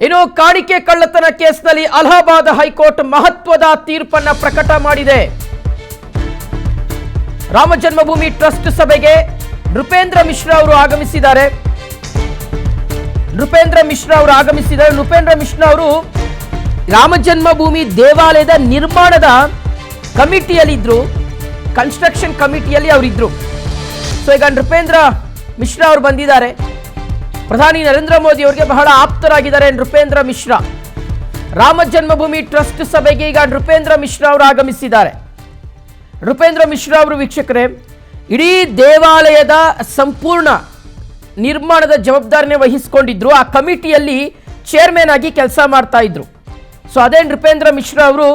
ಇನ್ನು ಕಾಣಿಕೆ ಕಳ್ಳತನ ಕೇಸ್ನಲ್ಲಿ ಅಲಹಾಬಾದ್ ಹೈಕೋರ್ಟ್ ಮಹತ್ವದ ತೀರ್ಪನ್ನ ಪ್ರಕಟ ಮಾಡಿದೆ. ರಾಮ ಜನ್ಮಭೂಮಿ ಟ್ರಸ್ಟ್ ಸಭೆಗೆ ನೃಪೇಂದ್ರ ಮಿಶ್ರಾ ಅವರು ಆಗಮಿಸಿದ್ದಾರೆ. ನೃಪೇಂದ್ರ ಮಿಶ್ರಾ ಅವರು ರಾಮ ಜನ್ಮಭೂಮಿ ದೇವಾಲಯದ ನಿರ್ಮಾಣದ ಕಮಿಟಿಯಲ್ಲಿದ್ದರು, ಕನ್ಸ್ಟ್ರಕ್ಷನ್ ಕಮಿಟಿಯಲ್ಲಿ ಅವರಿದ್ರು. ಸೊ ಈಗ ನೃಪೇಂದ್ರ ಮಿಶ್ರಾ ಅವರು ಬಂದಿದ್ದಾರೆ. ಪ್ರಧಾನಿ ನರೇಂದ್ರ ಮೋದಿ ಅವರಿಗೆ ಬಹಳ ಆಪ್ತರಾಗಿದ್ದಾರೆ ನೃಪೇಂದ್ರ ಮಿಶ್ರಾ. ರಾಮ ಜನ್ಮಭೂಮಿ ಟ್ರಸ್ಟ್ ಸಭೆಗೆ ಈಗ ನೃಪೇಂದ್ರ ಮಿಶ್ರಾ ಅವರು ಆಗಮಿಸಿದ್ದಾರೆ. ನೃಪೇಂದ್ರ ಮಿಶ್ರಾ ಅವರು ವೀಕ್ಷಕರೇ, ಇಡೀ ದೇವಾಲಯದ ಸಂಪೂರ್ಣ ನಿರ್ಮಾಣದ ಜವಾಬ್ದಾರಿಯನ್ನು ವಹಿಸಿಕೊಂಡಿದ್ರು. ಆ ಕಮಿಟಿಯಲ್ಲಿ ಚೇರ್ಮನ್ ಆಗಿ ಕೆಲಸ ಮಾಡ್ತಾ ಇದ್ರು. ಸೊ ಅದೇ ನೃಪೇಂದ್ರ ಮಿಶ್ರಾ ಅವರು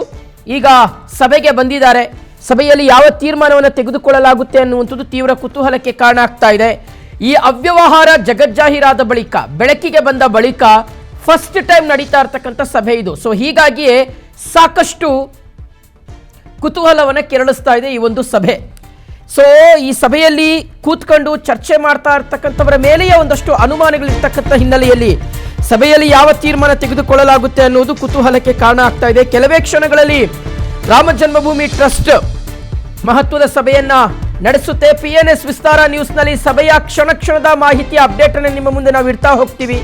ಈಗ ಸಭೆಗೆ ಬಂದಿದ್ದಾರೆ. ಸಭೆಯಲ್ಲಿ ಯಾವ ತೀರ್ಮಾನವನ್ನು ತೆಗೆದುಕೊಳ್ಳಲಾಗುತ್ತೆ ಅನ್ನುವಂಥದ್ದು ತೀವ್ರ ಕುತೂಹಲಕ್ಕೆ ಕಾರಣ ಆಗ್ತಾ ಇದೆ. ಈ ಅವ್ಯವಹಾರ ಜಗಜ್ಜಾಹೀರಾದ ಬಳಿಕ, ಬೆಳಕಿಗೆ ಬಂದ ಬಳಿಕ ಫಸ್ಟ್ ಟೈಮ್ ನಡೀತಾ ಇರ್ತಕ್ಕಂಥ ಸಭೆ ಇದು. ಸೊ ಹೀಗಾಗಿಯೇ ಸಾಕಷ್ಟು ಕುತೂಹಲವನ್ನು ಕೆರಳಿಸ್ತಾ ಇದೆ ಈ ಒಂದು ಸಭೆ. ಸೊ ಈ ಸಭೆಯಲ್ಲಿ ಕೂತ್ಕೊಂಡು ಚರ್ಚೆ ಮಾಡ್ತಾ ಇರ್ತಕ್ಕಂಥವರ ಮೇಲೆಯೇ ಒಂದಷ್ಟು ಅನುಮಾನಗಳಿರ್ತಕ್ಕಂಥ ಹಿನ್ನೆಲೆಯಲ್ಲಿ ಸಭೆಯಲ್ಲಿ ಯಾವ ತೀರ್ಮಾನ ತೆಗೆದುಕೊಳ್ಳಲಾಗುತ್ತೆ ಅನ್ನೋದು ಕುತೂಹಲಕ್ಕೆ ಕಾರಣ ಆಗ್ತಾ ಇದೆ. ಕೆಲವೇ ಕ್ಷಣಗಳಲ್ಲಿ ರಾಮ ಜನ್ಮಭೂಮಿ ಟ್ರಸ್ಟ್ ಮಹತ್ವದ ಸಭೆಯನ್ನ ನಡೆಸುತ್ತೆ. PNS ವಿಸ್ತಾರ ನ್ಯೂಸ್ನಲ್ಲಿ ಸಭೆಯ ಕ್ಷಣದ ಮಾಹಿತಿಯ ಅಪ್ಡೇಟ್ ಅನ್ನು ನಿಮ್ಮ ಮುಂದೆ ನಾವು ಇಡ್ತಾ ಹೋಗ್ತೀವಿ.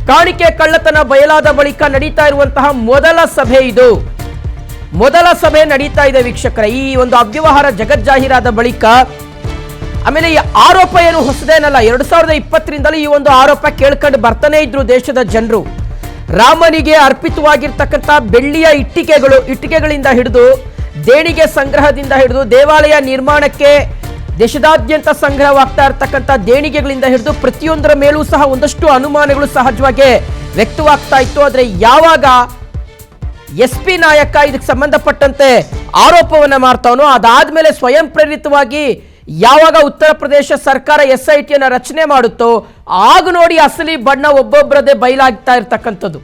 ಕಾಣಿಕೆ ಕಳ್ಳತನ ಬಯಲಾದ ಬಳಿಕ ನಡೀತಾ ಇರುವಂತಹ ಮೊದಲ ಸಭೆ ಇದು. ಮೊದಲ ಸಭೆ ನಡೀತಾ ಇದೆ ವೀಕ್ಷಕರೇ. ಈ ಒಂದು ಅವ್ಯವಹಾರ ಜಗಜ್ಜಾಹೀರಾದ ಬಳಿಕ, ಆಮೇಲೆ ಈ ಆರೋಪ ಏನು ಹೊಸದೇನಲ್ಲ. 2020ರಿಂದಲೂ ಈ ಒಂದು ಆರೋಪ ಕೇಳ್ಕೊಂಡು ಬರ್ತಾನೆ ಇದ್ರು ದೇಶದ ಜನರು. ರಾಮನಿಗೆ ಅರ್ಪಿತವಾಗಿರ್ತಕ್ಕಂಥ ಬೆಳ್ಳಿಯ ಇಟ್ಟಿಗೆಗಳಿಂದ ಹಿಡಿದು, ದೇಣಿಗೆ ಸಂಗ್ರಹದಿಂದ ಹಿಡಿದು, ದೇವಾಲಯ ನಿರ್ಮಾಣಕ್ಕೆ ದೇಶದಾದ್ಯಂತ ಸಂಗ್ರಹವಾಗ್ತಾ ಇರ್ತಕ್ಕಂಥ ದೇಣಿಗೆಗಳಿಂದ ಹಿಡಿದು ಪ್ರತಿಯೊಂದರ ಮೇಲೂ ಸಹ ಒಂದಷ್ಟು ಅನುಮಾನಗಳು ಸಹಜವಾಗಿ ವ್ಯಕ್ತವಾಗ್ತಾ ಇತ್ತು. ಆದರೆ ಯಾವಾಗ SP ನಾಯಕ ಇದಕ್ಕೆ ಸಂಬಂಧಪಟ್ಟಂತೆ ಆರೋಪವನ್ನ ಮಾಡ್ತಾವನೋ, ಅದಾದ್ಮೇಲೆ ಸ್ವಯಂ ಪ್ರೇರಿತವಾಗಿ ಯಾವಾಗ ಉತ್ತರ ಪ್ರದೇಶ ಸರ್ಕಾರ SIT ರಚನೆ ಮಾಡುತ್ತೋ, ಆಗ ನೋಡಿ ಅಸಲಿ ಬಣ್ಣ ಒಬ್ಬೊಬ್ಬರದೇ ಬಯಲಾಗ್ತಾ ಇರ್ತಕ್ಕಂಥದ್ದು.